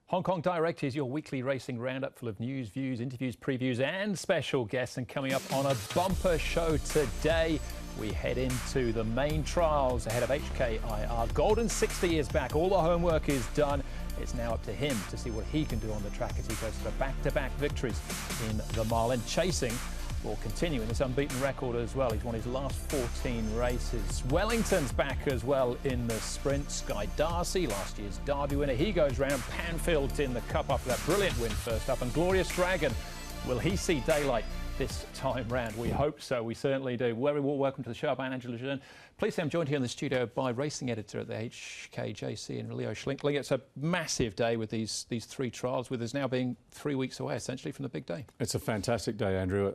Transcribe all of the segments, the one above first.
Hong Kong Direct is your weekly racing roundup full of news, views, interviews, previews and special guests. And coming up on a bumper show today, we head into the main trials ahead of HKIR. Golden 60 is back. All the homework is done. It's now up to him to see what he can do on the track as he goes for back-to-back victories in the mile. And chasing will continue in this unbeaten record as well. He's won his last 14 races. Wellington's back as well in the sprint. Sky Darcy, last year's Derby winner, he goes round. Panfield's in the Cup after that brilliant win first up. And Glorious Dragon, will he see daylight this time round? We hope so. We certainly do. Very warm welcome to the show. I'm Angela Jeune. Please say I'm joined here in the studio by racing editor at the HKJC in Leo Schlink. It's a massive day with these three trials, with us now being 3 weeks away, essentially, from the big day. It's a fantastic day, Andrew.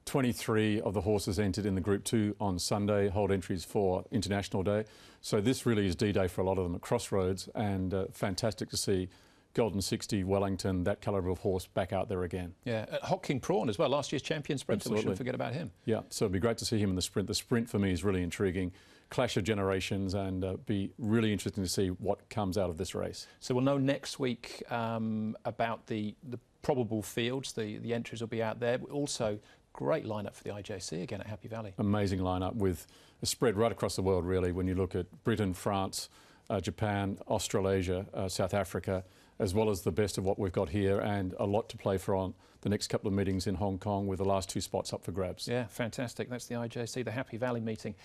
23 of the horses entered in the Group 2 on Sunday, hold entries for International Day. So this really is D-Day for a lot of them at Crossroads, and fantastic to see Golden 60, Wellington, that calibre of horse back out there again. Yeah, Hot King Prawn as well, last year's champion sprinter. Absolutely. We shouldn't forget about him. Yeah, so it'd be great to see him in the sprint. The sprint for me is really intriguing. Clash of generations, and be really interesting to see what comes out of this race. So we'll know next week about the probable fields. The entries will be out there. Also, great lineup for the IJC again at Happy Valley. Amazing lineup with a spread right across the world, really, when you look at Britain, France, Japan, Australasia, South Africa, as well as the best of what we've got here, and a lot to play for on the next couple of meetings in Hong Kong, with the last 2 spots up for grabs. Yeah, fantastic. That's the IJC. The Happy Valley meeting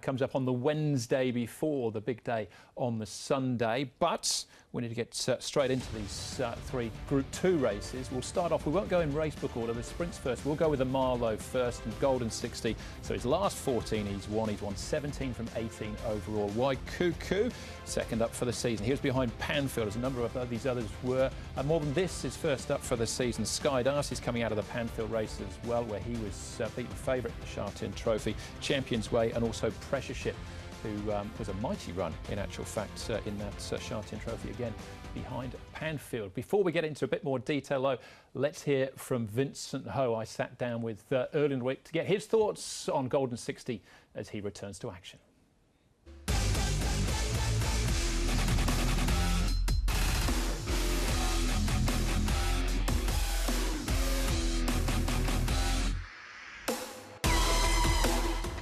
comes up on the Wednesday before the big day on the Sunday. But we need to get straight into these 3 Group 2 races. We'll start off, we won't go in racebook order, the sprints first. We'll go with the mile though first, and Golden 60. So his last 14 he's won 17 from 18 overall. Wide Cuckoo, second up for the season. He was behind Panfield, as a number of these others were. And more than this, is first up for the season. Sky Darcy's coming out of the Panfield race as well, where he was beaten favourite at the Sha Tin Trophy, Champions Way, and also Pressure Ship, who was a mighty run in actual fact in that Sha Tin Trophy, again behind Panfield. Before we get into a bit more detail though, let's hear from Vincent Ho. I sat down with early in the week to get his thoughts on Golden 60 as he returns to action.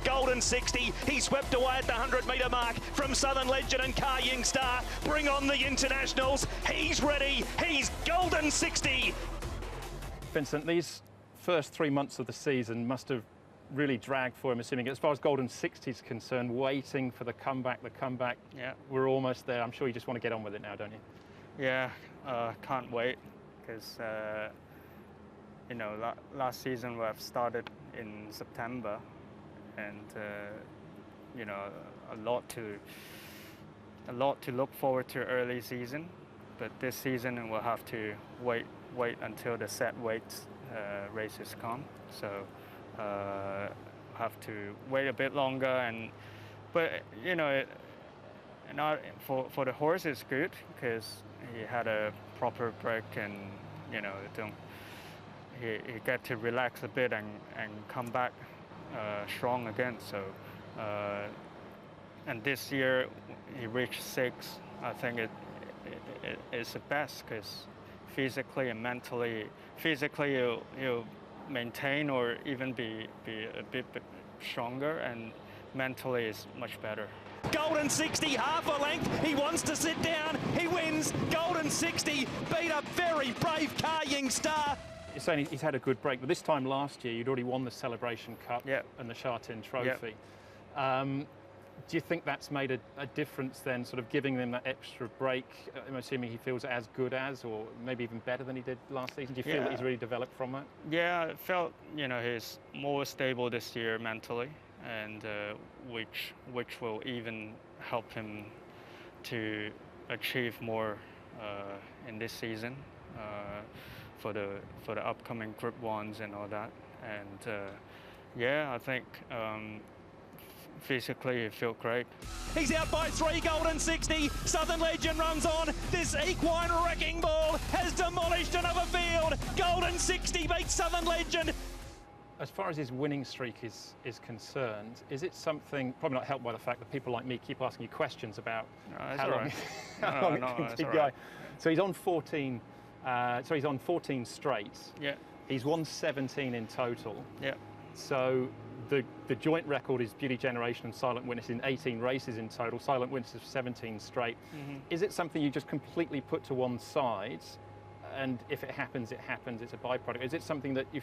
Golden 60, he swept away at the 100-metre mark from Southern Legend and Car Star. Bring on the internationals. He's ready. He's Golden 60. Vincent, these first 3 months of the season must have really dragged for him, assuming, as far as Golden 60 is concerned, waiting for the comeback. Yeah. We're almost there. I'm sure you just want to get on with it now, don't you? Yeah, can't wait, because, you know, last season we have started in September, and you know, a lot to look forward to early season, but this season we'll have to wait until the set weight races come. So have to wait a bit longer, but you know, for the horse it's good, because he had a proper break, and you know, he get to relax a bit and come back strong again. So and this year he reached 6. I think it's the best, because physically and mentally, he'll maintain or even be a bit stronger, and mentally is much better. Golden 60, half a length. He wants to sit down. He wins. Golden 60 beat a very brave Car Star. You're saying he's had a good break, but this time last year you'd already won the Celebration Cup and the Sha Tin Trophy. Do you think that's made a difference then, sort of giving them that extra break? I'm assuming he feels as good as, or maybe even better than he did last season. Do you feel that he's really developed from that? Yeah, I felt, you know, he's more stable this year mentally, and which will even help him to achieve more in this season. For the upcoming Group 1s and all that, and yeah, I think physically it felt great. He's out by 3, Golden 60. Southern Legend runs on. This equine wrecking ball has demolished another field. Golden 60 beats Southern Legend. As far as his winning streak is concerned, is it something, probably not helped by the fact that people like me keep asking you questions about how long it can keep going? So he's on 14. So he's on 14 straights. Yeah. He's won 17 in total. Yeah. So the joint record is Beauty Generation and Silent Witness in 18 races in total. Silent Witness is 17 straight. Is it something you just completely put to one side, and if it happens, it happens, it's a byproduct? Is it something that you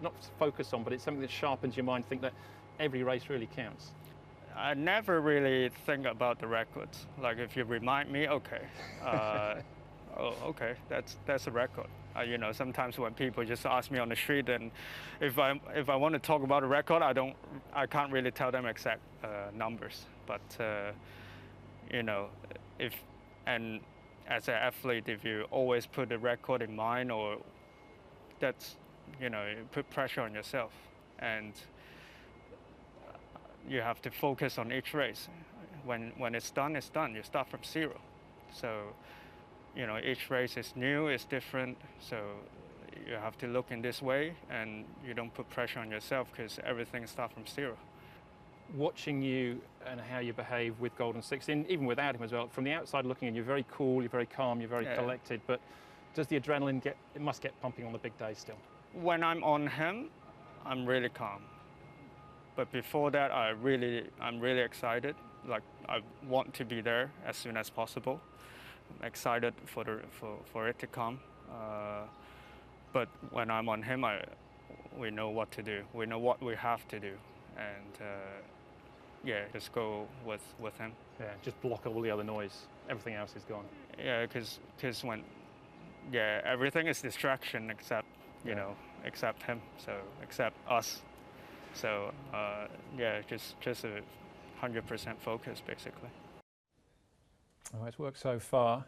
not focus on, but it's something that sharpens your mind, think that every race really counts? I never really think about the records. Like if you remind me, okay, oh, okay, that's a record. You know, sometimes when people just ask me on the street, and if I want to talk about a record, I can't really tell them exact numbers. But you know, and as an athlete, if you always put a record in mind, or that's, you know, you put pressure on yourself, and you have to focus on each race. When it's done, it's done. You start from zero. So, you know, each race is new, it's different. So you have to look in this way, and you don't put pressure on yourself because everything starts from zero. Watching you and how you behave with Golden 16, even without him as well, from the outside looking in, you're very cool, you're very calm, you're very collected, but does the adrenaline it must get pumping on the big days still? When I'm on him, I'm really calm. But before that, I'm really excited. Like, I want to be there as soon as possible. I'm excited for it to come. But when I'm on him, we know what to do. We know what we have to do, and yeah, just go with him. Yeah, just block all the other noise. Everything else is gone. Yeah, because when everything is distraction except except him. So except us. So yeah, just a 100% focus basically. Well, it's worked so far,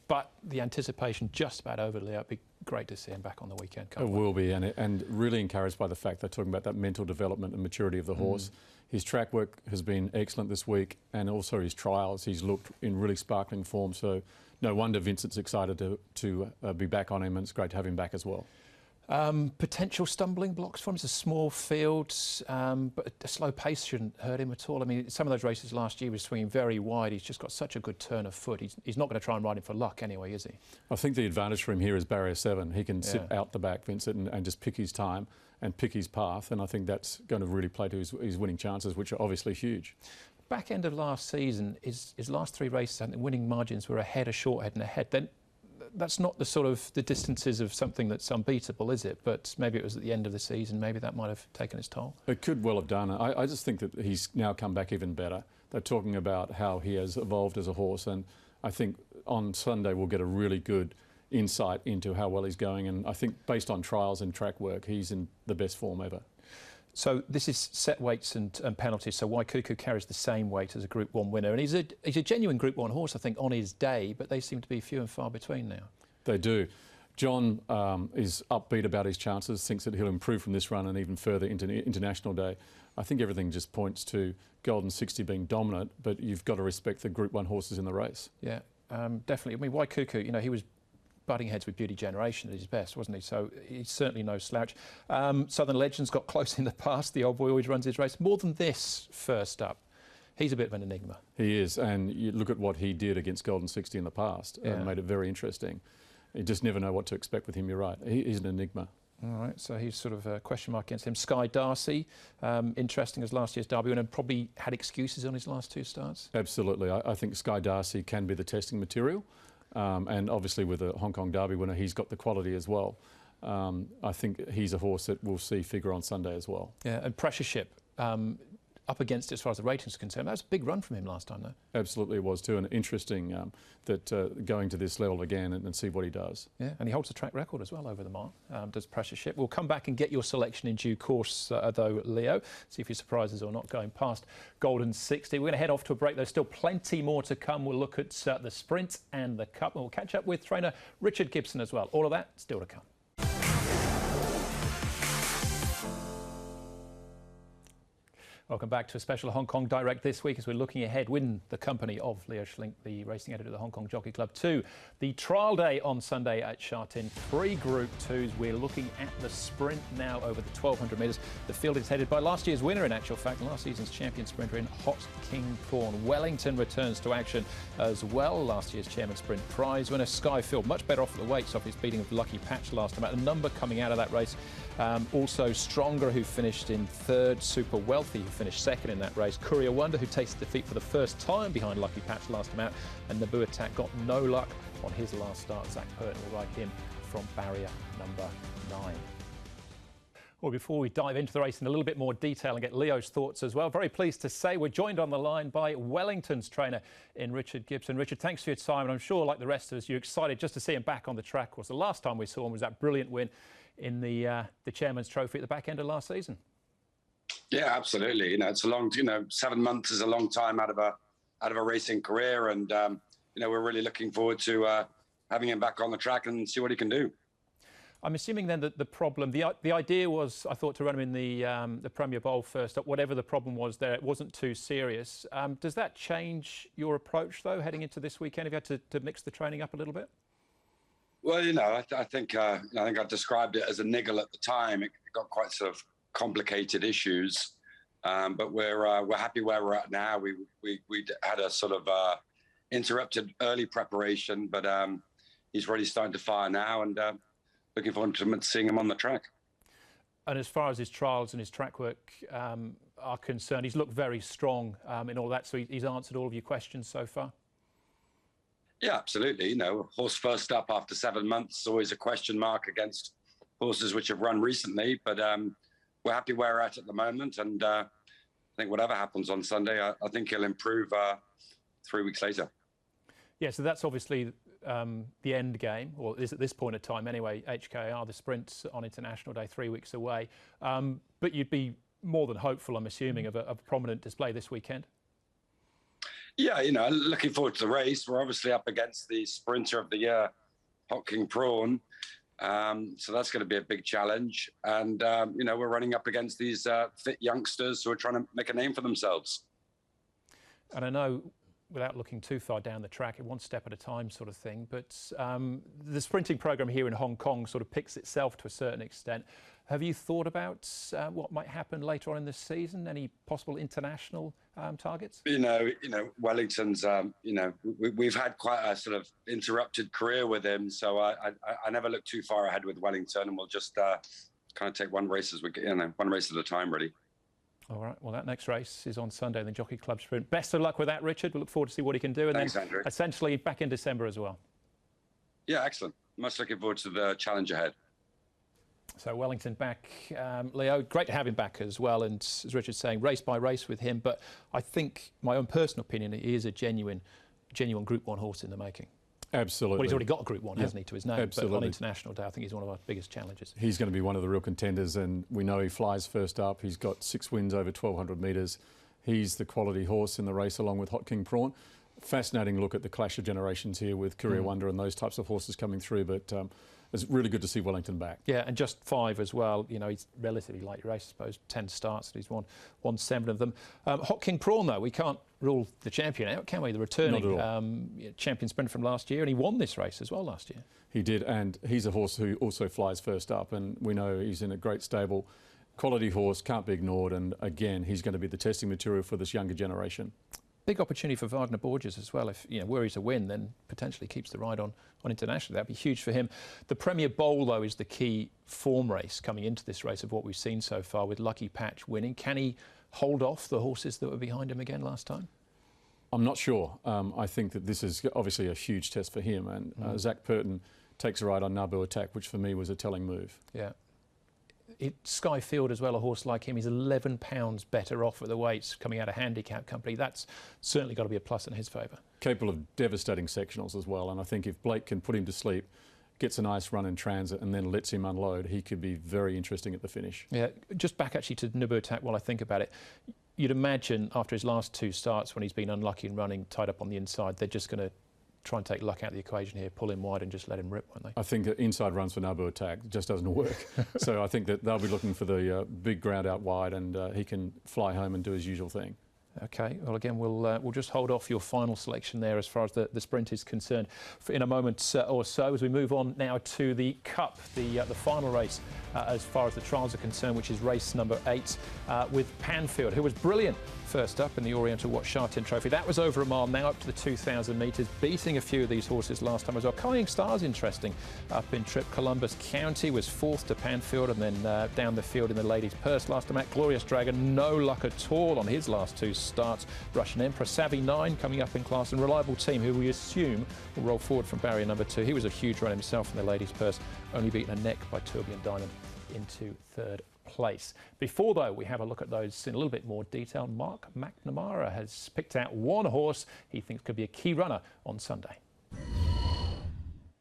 but the anticipation just about over, Leo. It'd be great to see him back on the weekend. It will be, and really encouraged by the fact they're talking about that mental development and maturity of the horse. His track work has been excellent this week, and also his trials. He's looked in really sparkling form, so no wonder Vincent's excited to be back on him, and it's great to have him back as well. Potential stumbling blocks for him. It's a small field, but a slow pace shouldn't hurt him at all. I mean, some of those races last year he was swinging very wide. He's just got such a good turn of foot. He's not going to try and ride him for luck anyway, is he? I think the advantage for him here is barrier 7. He can sit out the back, Vincent, and just pick his time and pick his path, and I think that's going to really play to his winning chances, which are obviously huge. Back end of last season, his last 3 races, the winning margins were ahead, a short head and ahead. Then that's not the sort of the distances of something that's unbeatable, is it? But maybe it was at the end of the season. Maybe that might have taken its toll. It could well have done. I just think that he's now come back even better. They're talking about how he has evolved as a horse, and I think on Sunday we'll get a really good insight into how well he's going. And I think based on trials and track work, he's in the best form ever. So this is set weights and penalties. So Waikuku carries the same weight as a Group 1 winner, and he's a genuine Group 1 horse, I think, on his day. But they seem to be few and far between now. They do. Jeune is upbeat about his chances, thinks that he'll improve from this run and even further into International Day. I think everything just points to Golden 60 being dominant, but you've got to respect the Group 1 horses in the race. Yeah, definitely. I mean, Waikuku, you know, he was butting heads with Beauty Generation at his best, wasn't he? So he's certainly no slouch. Southern Legends got close in the past. The old boy always runs his race. More than this, first up. He's a bit of an enigma. He is, and you look at what he did against Golden 60 in the past and made it very interesting. You just never know what to expect with him, you're right. He's an enigma. All right, so he's sort of a question mark against him. Sky Darcy, interesting as last year's Derby winner, and probably had excuses on his last 2 starts. Absolutely. I think Sky Darcy can be the testing material. And obviously with a Hong Kong Derby winner, he's got the quality as well. I think he's a horse that we'll see figure on Sunday as well. Yeah, and Pressure Ship, up against it as far as the ratings are concerned. That was a big run from him last time, though. Absolutely it was too, and interesting that going to this level again and see what he does. Yeah, and he holds the track record as well over the mile, does Pressure Ship. We'll come back and get your selection in due course, though, Leo. See if you're surprises or not going past Golden 60. We're going to head off to a break. There's still plenty more to come. We'll look at the Sprint and the Cup, and we'll catch up with trainer Richard Gibson as well. All of that still to come. Welcome back to a special Hong Kong Direct this week as we're looking ahead in the company of Leo Schlink, the racing editor of the Hong Kong Jockey Club, to the trial day on Sunday at Sha Tin. 3 Group 2s. We're looking at the sprint now over the 1,200 metres. The field is headed by last year's winner, in actual fact, last season's champion sprinter in Hot King Prawn. Wellington returns to action as well. Last year's Chairman Sprint Prize winner Skyfield, much better off at the weights off his beating of Lucky Patch last time out. The number coming out of that race. Also Stronger, who finished in 3rd. Super Wealthy, who finished 2nd in that race. Courier Wonder, who tasted defeat for the first time behind Lucky Patch last time out. And Naboo Attack got no luck on his last start. Zach Purton will ride him from barrier number 9. Well, before we dive into the race in a little bit more detail and get Leo's thoughts as well, very pleased to say we're joined on the line by Wellington's trainer in Richard Gibson. Richard, thanks for your time, and I'm sure, like the rest of us, you're excited just to see him back on the track. Of course, the last time we saw him was that brilliant win in the Chairman's Trophy at the back end of last season. Yeah, absolutely. You know, it's a long, 7 months is a long time out of a racing career, and we're really looking forward to having him back on the track and see what he can do. I'm assuming then that the problem, the idea was, I thought, to run him in the Premier Bowl first up. Whatever the problem was there, it wasn't too serious. Does that change your approach though, heading into this weekend? Have you had to mix the training up a little bit? Well, I think I described it as a niggle at the time. It got quite sort of complicated issues, but we're happy where we're at now. We had a sort of interrupted early preparation, but he's really starting to fire now, and looking forward to seeing him on the track. And as far as his trials and his track work are concerned, he's looked very strong in all that. So he's answered all of your questions so far. Yeah, absolutely. Horse first up after 7 months is always a question mark against horses which have run recently. But we're happy where we're at the moment. And I think whatever happens on Sunday, I think he'll improve 3 weeks later. Yeah, so that's obviously the end game, or is at this point of time anyway, HKR, the sprint on International Day, 3 weeks away. But you'd be more than hopeful, I'm assuming, of a prominent display this weekend. Yeah, looking forward to the race. We're obviously up against the sprinter of the year, Hot King Prawn. So that's going to be a big challenge. And, we're running up against these fit youngsters who are trying to make a name for themselves. And I know, without looking too far down the track, one step at a time sort of thing, but the sprinting program here in Hong Kong sort of picks itself to a certain extent. Have you thought about what might happen later on in this season? Any possible international targets? Wellington's, we've had quite a sort of interrupted career with him, so I never look too far ahead with Wellington, and we'll just kind of take one race as one race at a time, really. All right, well, that next race is on Sunday in the Jockey Club Sprint. Best of luck with that, Richard. We'll look forward to see what he can do. And Thanks, then Andrew. Essentially back in December as well. Yeah, excellent. Much looking forward to the challenge ahead. So Wellington back, Leo, great to have him back as well. And as Richard's saying, race by race with him. But I think, my own personal opinion, he is a genuine Group 1 horse in the making. Absolutely. Well, he's already got a Group 1, hasn't he, to his name? Absolutely. But on International Day, I think he's one of our biggest challenges. He's going to be one of the real contenders, and we know he flies first up. He's got 6 wins over 1,200 metres. He's the quality horse in the race, along with Hot King Prawn. Fascinating look at the clash of generations here with Courier Wonder and those types of horses coming through, but it's really good to see Wellington back. Yeah, and just 5 as well. He's relatively light race, I suppose. 10 starts, and he's won 7 of them. Hot King Prawn, though, we can't rule the champion out, can we? The returning champion sprint from last year, and he won this race as well last year. He did, and he's a horse who also flies first up, and we know he's in a great stable. Quality horse, can't be ignored, and again, he's going to be the testing material for this younger generation. Big opportunity for Wagner Borges as well. If were he to win, then potentially keeps the ride on international. That'd be huge for him. The Premier Bowl, though, is the key form race coming into this race of what we've seen so far, with Lucky Patch winning. Can he hold off the horses that were behind him again last time? I'm not sure. I think that this is obviously a huge test for him, and Zach Purton takes a ride on Naboo Attack, which for me was a telling move. Yeah. Skyfield as well, a horse like him, he's 11 pounds better off at the weights coming out of handicap company. That's certainly got to be a plus in his favour. Capable of devastating sectionals as well, and I think if Blake can put him to sleep, gets a nice run in transit and then lets him unload, he could be very interesting at the finish. Yeah, just back actually to Naboo Attack while I think about it. You'd imagine after his last 2 starts when he's been unlucky and running tied up on the inside, they're just going to try and take luck out of the equation here, pull him wide and just let him rip, won't they? I think that inside runs for Nabu Attack just doesn't work. So I think that they'll be looking for the big ground out wide, and he can fly home and do his usual thing. Okay, well again, we'll just hold off your final selection there as far as the sprint is concerned in a moment or so, as we move on now to the Cup, the final race as far as the trials are concerned, which is race number 8 with Panfield, who was brilliant first up in the Oriental Watch Sha Tin Trophy. That was over a mile, now up to the 2,000 metres, beating a few of these horses last time as well. Carrying Star's interesting up in trip. Columbus County was 4th to Panfield, and then down the field in the Ladies' Purse last time out. Glorious Dragon, no luck at all on his last 2 starts. Russian Emperor, Savvy 9 coming up in class, and Reliable Team, who we assume will roll forward from barrier number 2. He was a huge run himself in the Ladies' Purse, only beaten a neck by Tourbillon Diamond into 3rd place. Before, though, we have a look at those in a little bit more detail. Mark McNamara has picked out one horse he thinks could be a key runner on Sunday.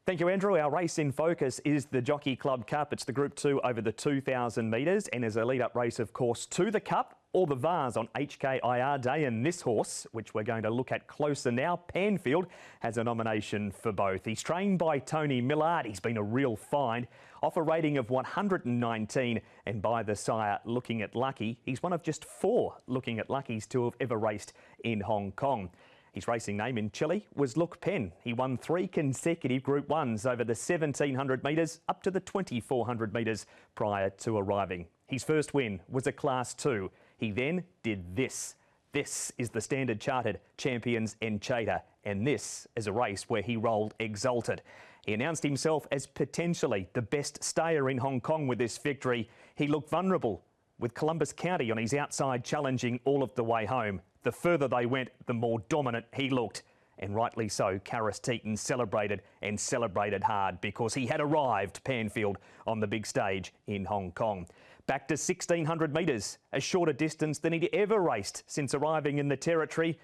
Thank you, Andrew. Our race in focus is the Jockey Club Cup. It's the Group 2 over the 2,000 metres, and is a lead-up race, of course, to the Cup or the Vars on HKIR Day. And this horse, which we're going to look at closer now, Panfield, has a nomination for both. He's trained by Tony Millard. He's been a real find. Off a rating of 119, and by the sire Looking at Lucky, he's one of just 4 Looking at Luckies to have ever raced in Hong Kong. His racing name in Chile was Look Pen. He won 3 consecutive Group 1s over the 1,700 metres up to the 2,400 metres prior to arriving. His first win was a Class 2. He then did this. This is the Standard Chartered Champions Enchater, and this is a race where he rolled exalted. He announced himself as potentially the best stayer in Hong Kong with this victory. He looked vulnerable with Columbus County on his outside, challenging all of the way home. The further they went, the more dominant he looked. And rightly so, Karis Teeton celebrated, and celebrated hard, because he had arrived, Panfield, on the big stage in Hong Kong. Back to 1,600 metres, a shorter distance than he'd ever raced since arriving in the territory.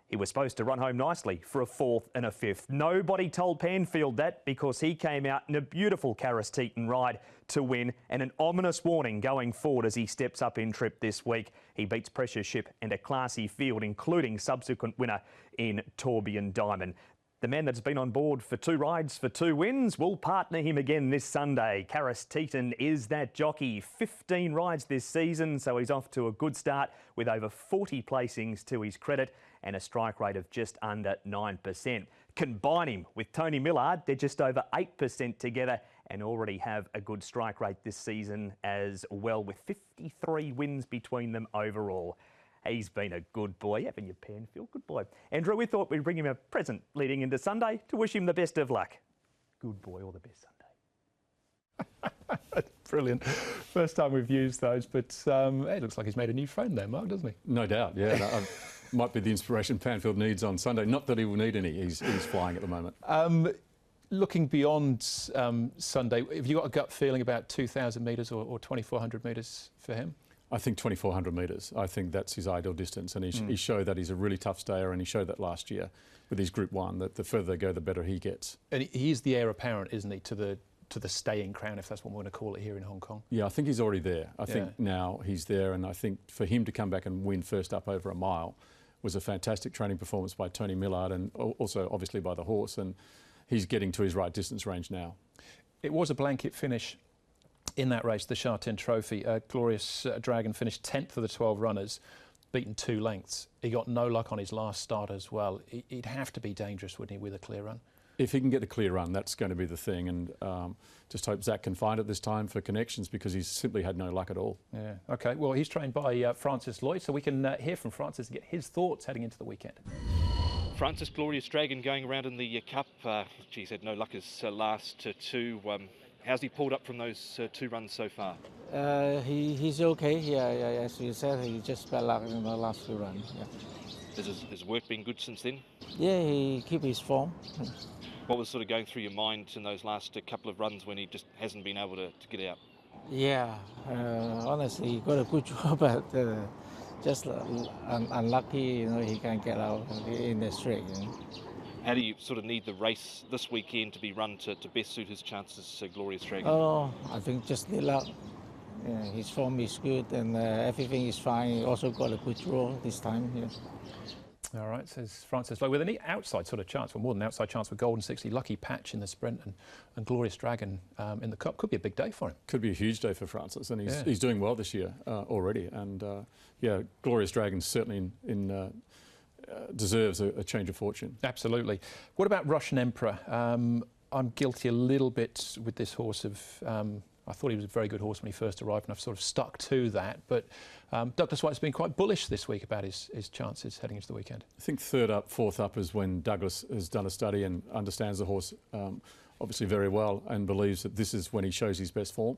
He was supposed to run home nicely for a 4th and a 5th. Nobody told Panfield that, because he came out in a beautiful Karis Teeton ride to win, and an ominous warning going forward as he steps up in trip this week. He beats Pressure Ship and a classy field, including subsequent winner in Tourbillon Diamond. The man that's been on board for 2 rides for 2 wins will partner him again this Sunday. Karis Teeton is that jockey. 15 rides this season, so he's off to a good start with over 40 placings to his credit and a strike rate of just under 9%. Combine him with Tony Millard, they're just over 8% together, and already have a good strike rate this season as well, with 53 wins between them overall. He's been a good boy, haven't you, Panfield? Good boy. Andrew, we thought we'd bring him a present leading into Sunday to wish him the best of luck. Good boy, all the best Sunday. Brilliant. First time we've used those, but it looks like he's made a new friend there, Mark, doesn't he? No doubt, yeah. Might be the inspiration Panfield needs on Sunday. Not that he will need any. He's flying at the moment. Looking beyond Sunday, have you got a gut feeling about 2,000 metres or 2,400 metres for him? I think 2,400 metres. I think that's his ideal distance, and he showed that he's a really tough stayer, and he showed that last year with his Group 1, that the further they go, the better he gets. And he is the heir apparent, isn't he, to the staying crown, if that's what we're going to call it here in Hong Kong? Yeah, I think he's already there. I think now he's there, and I think for him to come back and win first up over a mile was a fantastic training performance by Tony Millard, and also obviously by the horse, and he's getting to his right distance range now. It was a blanket finish in that race, the Sha Tin Trophy. Glorious Dragon finished 10th of the 12 runners, beaten 2 lengths. He got no luck on his last start as well. He'd have to be dangerous, wouldn't he, with a clear run? If he can get a clear run, that's going to be the thing, and just hope Zach can find it this time for connections, because he's simply had no luck at all. Yeah, OK. Well, he's trained by Francis Lloyd, so we can hear from Francis and get his thoughts heading into the weekend. Francis, Glorious Dragon going around in the Cup. Geez, had no luck his last 2. How's he pulled up from those 2 runs so far? He's okay. Yeah, as you said, he just bad luck in the last 2 runs. Yeah. Has his work been good since then? Yeah, he keep his form. What was sort of going through your mind in those last couple of runs when he just hasn't been able to get out? Yeah, honestly, he got a good job, but just unlucky, you know, he can't get out in the straight. You know. How do you sort of need the race this weekend to be run to best suit his chances, Glorious Dragon? Oh, I think just the luck. Yeah, his form is good, and everything is fine. He also got a good draw this time. Yeah. All right, says Francis Lowe, with an outside sort of chance, well, more than an outside chance for Golden 60, lucky patch in the sprint and Glorious Dragon in the Cup. Could be a big day for him. Could be a huge day for Francis, and he's doing well this year already. And yeah, Glorious Dragon certainly deserves a change of fortune. Absolutely. What about Russian Emperor? I'm guilty a little bit with this horse of... I thought he was a very good horse when he first arrived, and I've sort of stuck to that. But Douglas White's been quite bullish this week about his chances heading into the weekend. I think third up, fourth up is when Douglas has done a study and understands the horse obviously very well and believes that this is when he shows his best form.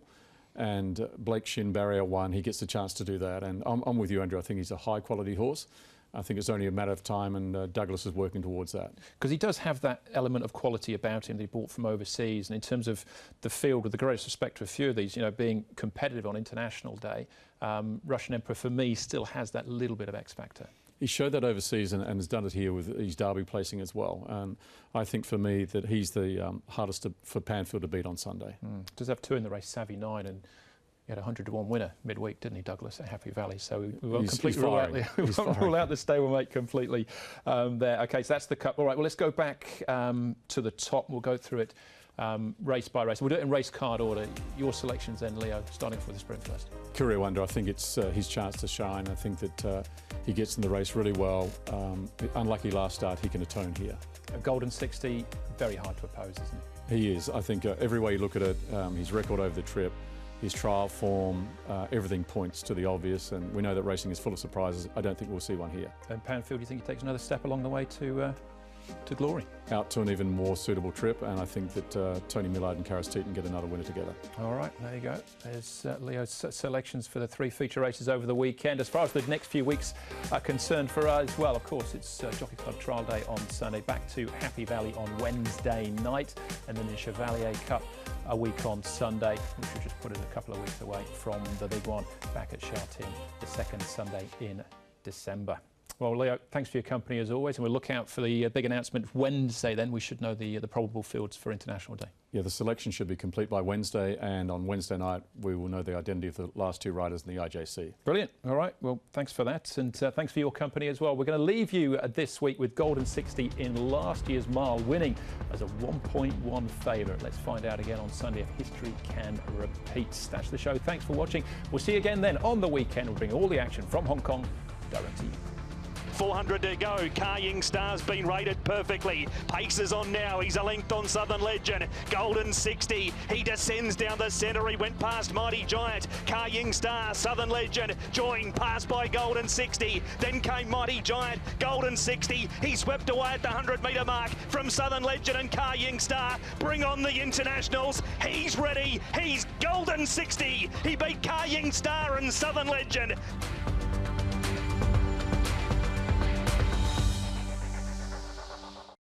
And Blake Shin, barrier 1, he gets the chance to do that. And I'm with you, Andrew. I think he's a high-quality horse. I think it's only a matter of time, and Douglas is working towards that. Because he does have that element of quality about him that he brought from overseas. And in terms of the field, with the greatest respect to a few of these, you know, being competitive on International Day, Russian Emperor, for me, still has that little bit of X factor. He showed that overseas and has done it here with his Derby placing as well. And I think for me that he's the hardest for Panfield to beat on Sunday. Does have 2 in the race, Savvy 9, and he had a 100-to-1 winner midweek, didn't he, Douglas, at Happy Valley? So we won't completely rule out the stablemate completely there. OK, so that's the Cup. All right, well, let's go back to the top. We'll go through it race by race. We'll do it in race card order. Your selections then, Leo, starting off with the sprint first. Courier Wonder, I think it's his chance to shine. I think that he gets in the race really well. Unlucky last start, he can atone here. A Golden 60, very hard to oppose, isn't he? He is. I think every way you look at it, his record over the trip, his trial form, everything points to the obvious, and we know that racing is full of surprises. I don't think we'll see one here. And Panfield, do you think he takes another step along the way to glory? Out to an even more suitable trip, and I think that Tony Millard and Karis Teeton get another winner together. All right, there you go. There's Leo's selections for the 3 feature races over the weekend. As far as the next few weeks are concerned for us, well, of course, it's Jockey Club Trial Day on Sunday, back to Happy Valley on Wednesday night, and then the Chevalier Cup a week on Sunday, which we just put it a couple of weeks away from the big one, back at Sha Tin, the second Sunday in December. Well, Leo, thanks for your company as always, and we'll look out for the big announcement Wednesday. Then we should know the probable fields for International Day. Yeah, the selection should be complete by Wednesday, and on Wednesday night we will know the identity of the last 2 riders in the IJC. Brilliant. All right. Well, thanks for that, and thanks for your company as well. We're going to leave you this week with Golden 60 in last year's mile, winning as a 1.1 favourite. Let's find out again on Sunday if history can repeat. That's the show. Thanks for watching. We'll see you again then on the weekend. We'll bring all the action from Hong Kong direct to you. 400 to go. Ka-Ying Star's been rated perfectly. Pace is on now. He's a length on Southern Legend. Golden 60. He descends down the centre. He went past Mighty Giant. Ka-Ying Star, Southern Legend. Joined, passed by Golden 60. Then came Mighty Giant. Golden 60. He swept away at the 100-metre mark from Southern Legend and Ka-Ying Star. Bring on the internationals. He's ready. He's Golden 60. He beat Ka-Ying Star and Southern Legend.